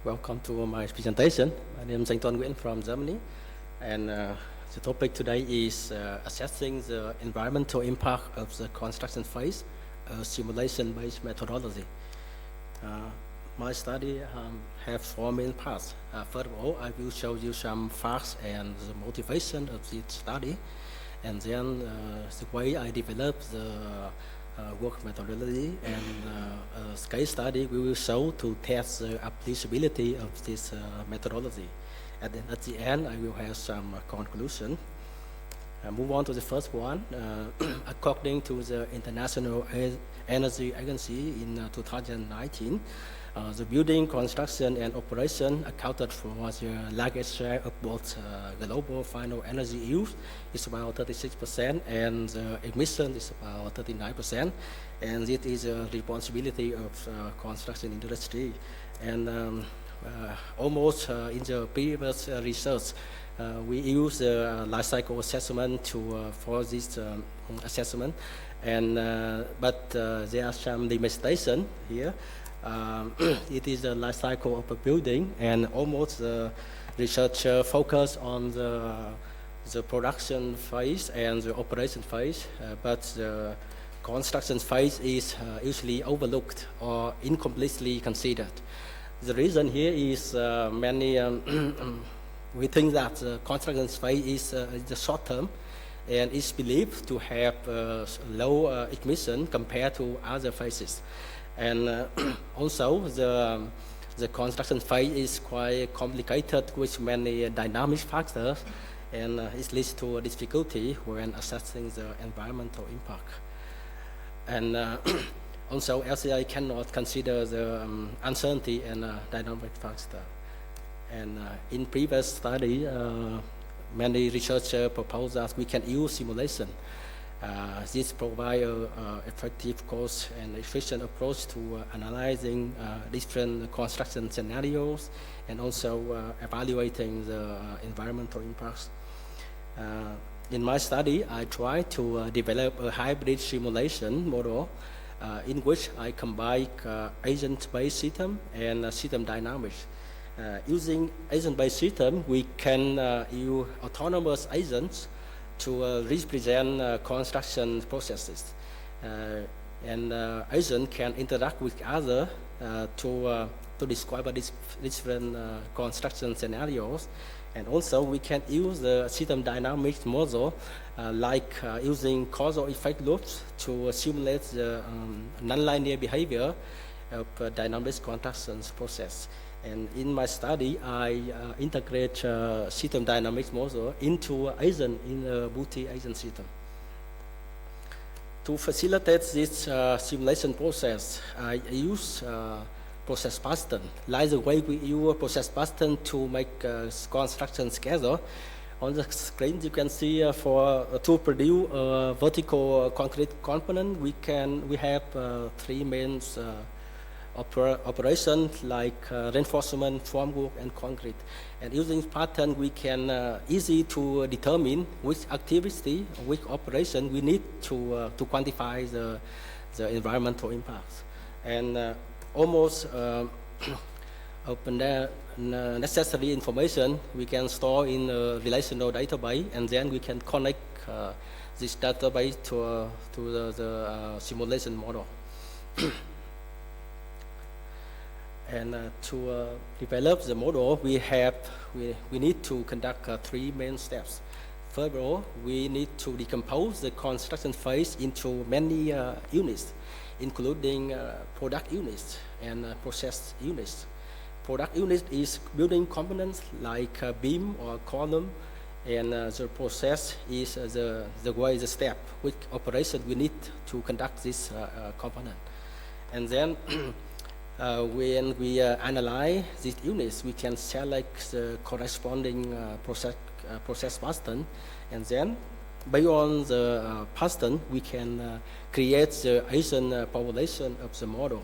welcome to my presentation. My name is Danh Toan-Nguyen from Germany, and the topic today is assessing the environmental impact of the construction phase, simulation-based methodology. My study have four main parts. First of all, I will show you some facts and the motivation of this study, and then the way I developed the work methodology, and case study we will show to test the applicability of this methodology. And then at the end, I will have some conclusion. Move on to the first one. According to the International Energy Agency in 2019, the building, construction, and operation accounted for the largest share of both global final energy use is about 36%, and the emission is about 39%. And it is a responsibility of construction industry. And almost in the previous research, we use the life cycle assessment for this assessment, and but there are some limitations here. It is the life cycle of a building, and almost the researcher focus on the production phase and the operation phase, but the construction phase is usually overlooked or incompletely considered. The reason here is many we think that the construction phase is the short term, and is believed to have low emission compared to other phases. And also the construction phase is quite complicated with many dynamic factors, and it leads to a difficulty when assessing the environmental impact. And also LCA cannot consider the uncertainty and dynamic factor. And in previous study, many researchers propose that we can use simulation. This provides an effective, cost and efficient approach to analyzing different construction scenarios, and also evaluating the environmental impacts. In my study, I tried to develop a hybrid simulation model in which I combine agent-based system and system dynamics. Using agent-based system, we can use autonomous agents to represent construction processes, and agent can interact with other to describe different construction scenarios. And also we can use the system dynamics model like using causal effect loops to simulate the nonlinear behavior of dynamic construction process. And in my study, I integrate system dynamics model into agent in a multi-agent system. To facilitate this simulation process, I use process pattern, like the way we use process pattern to make construction schedule. On the screen, you can see to produce a vertical concrete component, we have three main operations like reinforcement, formwork, and concrete. And using pattern, we can easy to determine which activity, which operation we need to quantify the environmental impacts. And almost open the necessary information we can store in a relational database, and then we can connect this database to the simulation model. And to develop the model, we need to conduct three main steps. First of all, we need to decompose the construction phase into many units, including product units and process units. Product unit is building components like beam or column, and the process is the step, which operation we need to conduct this component. And then when we analyze these units, we can select the corresponding process pattern, and then based on the pattern, we can create the agent population of the model,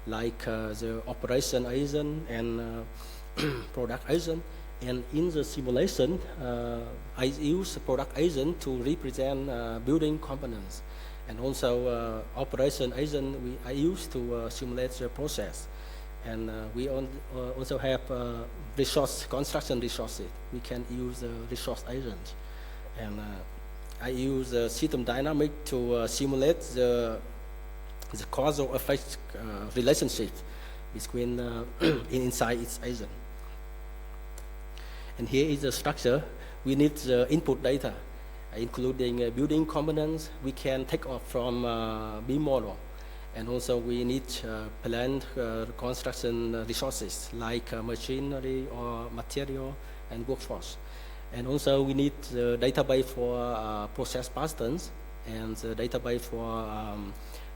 like the operation agent and product agent. And in the simulation, I use product agent to represent building components. And also operation agent I use to simulate the process. And we also have construction resources. We can use resource agents. And I use system dynamic to simulate the causal effect relationship between inside its agent. And here is the structure. We need the input data, including building components we can take off from BIM model. And also we need planned construction resources like machinery or material and workforce. And also we need the database for process patterns and the database for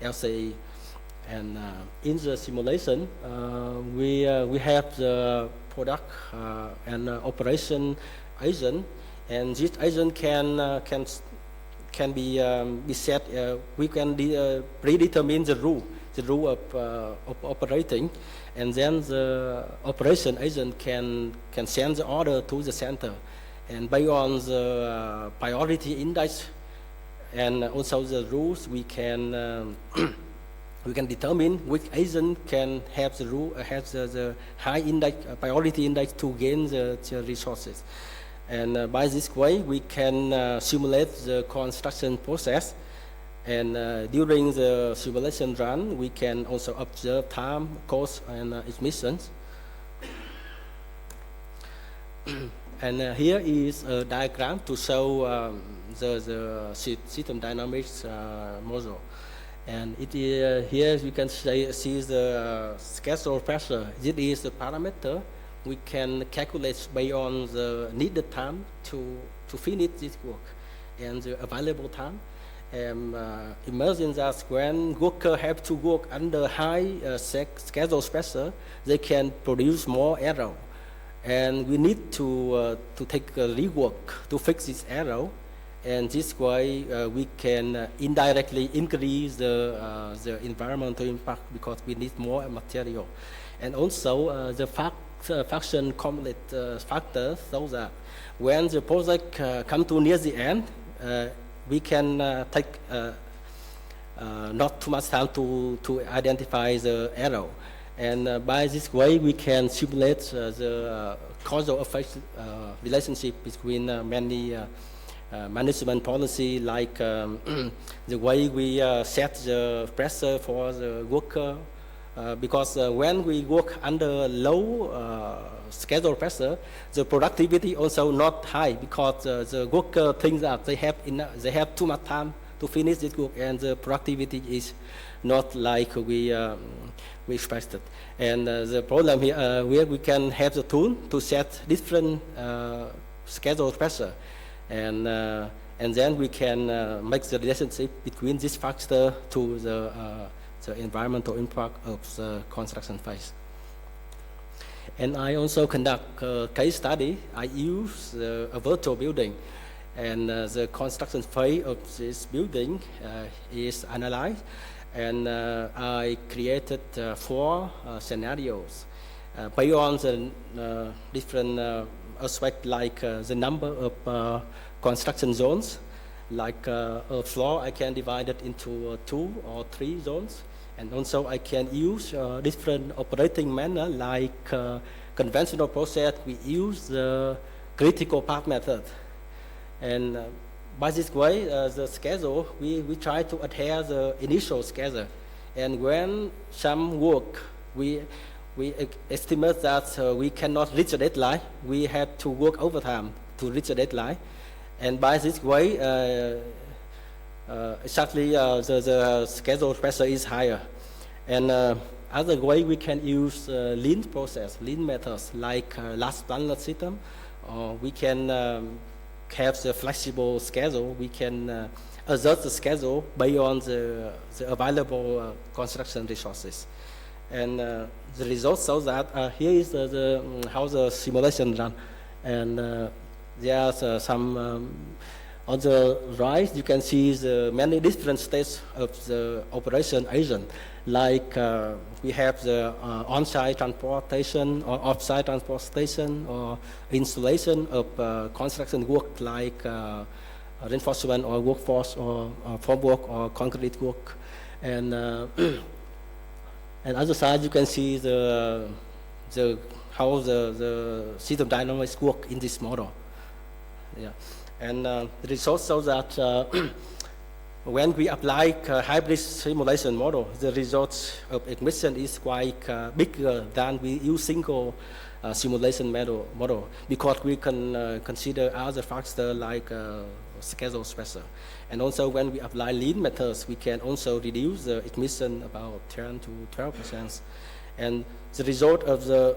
LCE. And in the simulation, we have the product and operation agent, and this agent can be set. We can predetermine the rule of operating, and then the operation agent can send the order to the center, and based on the priority index and also the rules, we can we can determine which agent can have the rule have the high index priority index to gain the resources. And by this way, we can simulate the construction process. And during the simulation run, we can also observe time, cost, and emissions. And here is a diagram to show the system dynamics model. And it is, here you can see the schedule pressure. This is the parameter we can calculate based on the needed time to finish this work and the available time. Imagine that when workers have to work under high schedule pressure, they can produce more error. And we need to take a rework to fix this error. And this way we can indirectly increase the environmental impact because we need more material. And also the function complete factor so that when the project come to near the end, we can take not too much time to identify the error. And by this way, we can simulate the causal effect relationship between many management policy, like the way we set the pressure for the worker. Because when we work under low schedule pressure, the productivity also not high because the worker thinks that they have too much time to finish this work, and the productivity is not like we expected. And the problem here, where we can have the tool to set different schedule pressure, and then we can make the relationship between this factor to the environmental impact of the construction phase. And I also conduct a case study. I use a virtual building, and the construction phase of this building is analyzed. And I created 4 scenarios based on the different aspects, like the number of construction zones. Like a floor, I can divide it into 2 or 3 zones. And also I can use different operating manner, like conventional process. We use the critical path method. And by this way, the schedule, we try to adhere the initial schedule. And when some work, we estimate that we cannot reach the deadline, we have to work overtime to reach the deadline. And by this way, exactly the schedule pressure is higher. And other way, we can use lean process, lean methods, like last planner system, or we can have the flexible schedule. We can adjust the schedule based on the available construction resources. And the results show that here is how the simulation run. And there's some on the right, you can see the many different stages of the operation agent. Like we have the on-site transportation or off-site transportation, or installation of construction work, like reinforcement or workforce or formwork or concrete work. And And other side, you can see how the system dynamics work in this model. Yeah. And the results show that when we apply a hybrid simulation model, the results of emission is quite bigger than we use single simulation model because we can consider other factors like schedule pressure. And also when we apply lean methods, we can also reduce the emission about 10 to 12%. And the result of the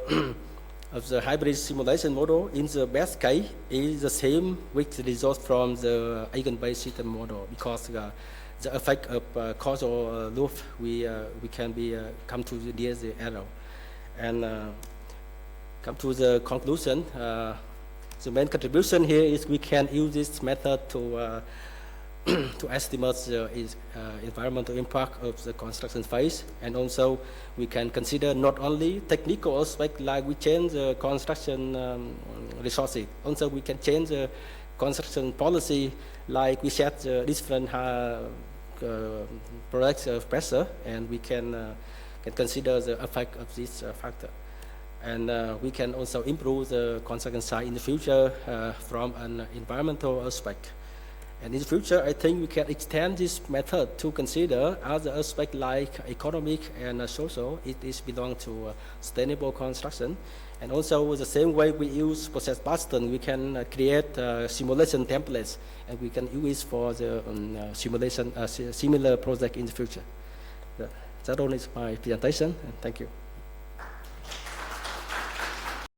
of the hybrid simulation model in the best case is the same with the results from the eigen-based system model because the effect of causal loop we can be come to near the error. And come to the conclusion, the main contribution here is we can use this method to to estimate the environmental impact of the construction phase, and also we can consider not only technical aspect like we change the construction resources, also we can change the construction policy like we set the different products of pressure, and we can consider the effect of this factor. And we can also improve the construction site in the future from an environmental aspect. And in the future, I think we can extend this method to consider other aspects like economic and social. It is belong to sustainable construction. And also the same way we use process Boston, we can create simulation templates, and we can use it for the simulation similar project in the future. That all is my presentation, and thank you.